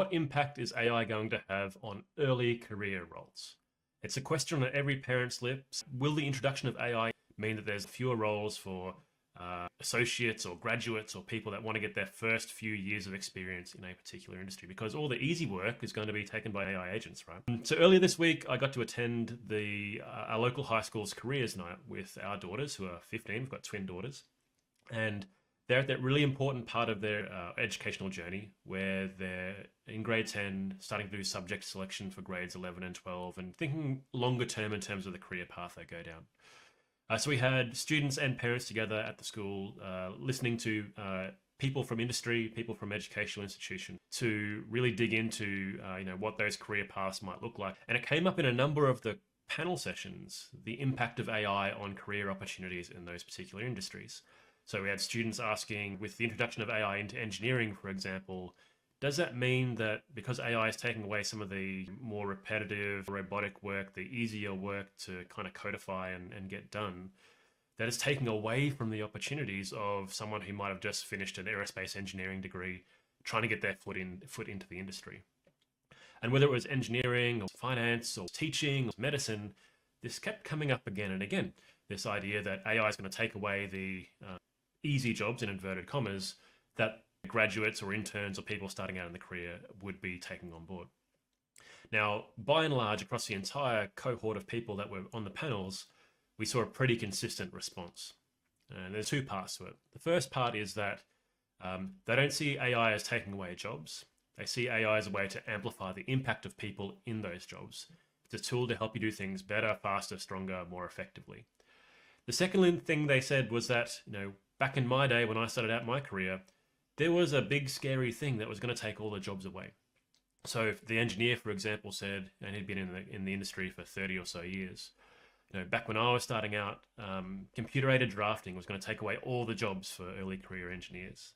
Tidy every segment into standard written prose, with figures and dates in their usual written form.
what impact is AI going to have on early career roles? It's a question on every parent's lips. Will the introduction of AI mean that there's fewer roles for associates or graduates or people that want to get their first few years of experience in a particular industry? Because all the easy work is going to be taken by AI agents, right? So earlier this week, I got to attend our local high school's careers night with our daughters, who are 15. We've got twin daughters. And they're at that really important part of their educational journey where they're in grade 10, starting to do subject selection for grades 11 and 12 and thinking longer term in terms of the career path they go down. So we had students and parents together at the school listening to people from industry, people from educational institutions to really dig into what those career paths might look like. And it came up in a number of the panel sessions, the impact of AI on career opportunities in those particular industries. So we had students asking, with the introduction of AI into engineering, for example, does that mean that because AI is taking away some of the more repetitive robotic work, the easier work to kind of codify and get done, that it's taking away from the opportunities of someone who might have just finished an aerospace engineering degree, trying to get their foot into the industry? And whether it was engineering or finance or teaching or medicine, this kept coming up again and again. This idea that AI is going to take away the easy jobs, in inverted commas, that graduates or interns or people starting out in the career would be taking on board. Now, by and large, across the entire cohort of people that were on the panels, we saw a pretty consistent response. And there's two parts to it. The first part is that they don't see AI as taking away jobs. They see AI as a way to amplify the impact of people in those jobs. It's a tool to help you do things better, faster, stronger, more effectively. The second thing they said was that, back in my day when I started out my career, there was a big scary thing that was going to take all the jobs away. So if the engineer, for example, said, and he'd been in the industry for 30 or so years, back when I was starting out, computer-aided drafting was going to take away all the jobs for early career engineers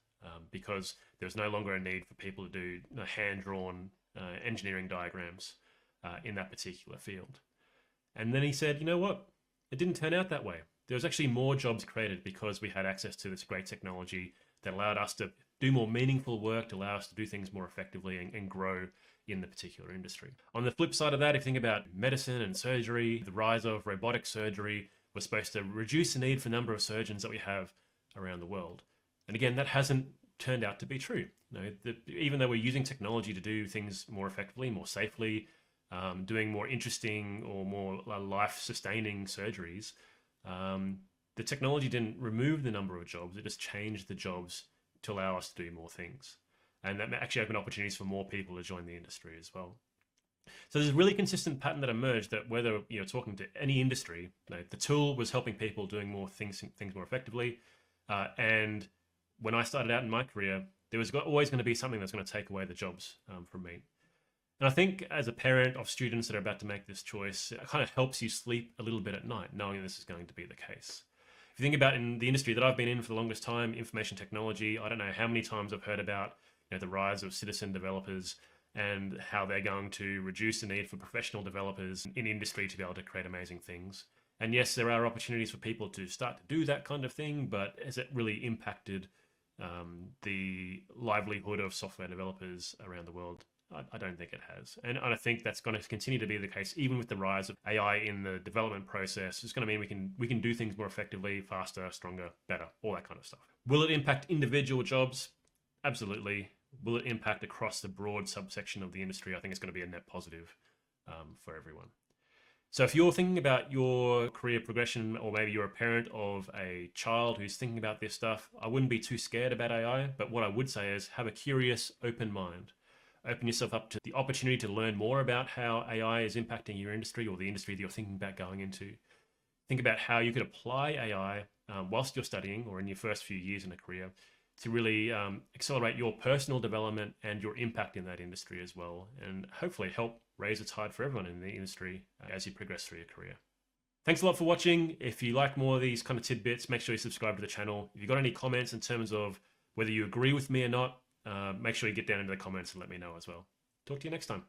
because there was no longer a need for people to do hand-drawn engineering diagrams in that particular field. And then he said, you know what? It didn't turn out that way. There was actually more jobs created because we had access to this great technology that allowed us to do more meaningful work, to allow us to do things more effectively and grow in the particular industry. On the flip side of that, if you think about medicine and surgery, the rise of robotic surgery was supposed to reduce the need for the number of surgeons that we have around the world. And again, that hasn't turned out to be true. Even though we're using technology to do things more effectively, more safely, doing more interesting or more life-sustaining surgeries, the technology didn't remove the number of jobs, it just changed the jobs to allow us to do more things. And that actually opened opportunities for more people to join the industry as well. So there's a really consistent pattern that emerged that whether you're talking to any industry, the tool was helping people doing more things more effectively. And when I started out in my career, there was always going to be something that's going to take away the jobs from me. And I think as a parent of students that are about to make this choice, it kind of helps you sleep a little bit at night, knowing this is going to be the case. If you think about in the industry that I've been in for the longest time, information technology, I don't know how many times I've heard about the rise of citizen developers and how they're going to reduce the need for professional developers in industry to be able to create amazing things. And yes, there are opportunities for people to start to do that kind of thing, but has it really impacted the livelihood of software developers around the world? I don't think it has. And I think that's going to continue to be the case, even with the rise of AI in the development process. It's going to mean we can do things more effectively, faster, stronger, better, all that kind of stuff. Will it impact individual jobs? Absolutely. Will it impact across the broad subsection of the industry? I think it's going to be a net positive for everyone. So if you're thinking about your career progression, or maybe you're a parent of a child who's thinking about this stuff, I wouldn't be too scared about AI, but what I would say is have a curious, open mind. Open yourself up to the opportunity to learn more about how AI is impacting your industry or the industry that you're thinking about going into. Think about how you could apply AI whilst you're studying or in your first few years in a career to really accelerate your personal development and your impact in that industry as well, and hopefully help raise a tide for everyone in the industry as you progress through your career. Thanks a lot for watching. If you like more of these kind of tidbits, make sure you subscribe to the channel. If you've got any comments in terms of whether you agree with me or not, make sure you get down into the comments and let me know as well. Talk to you next time.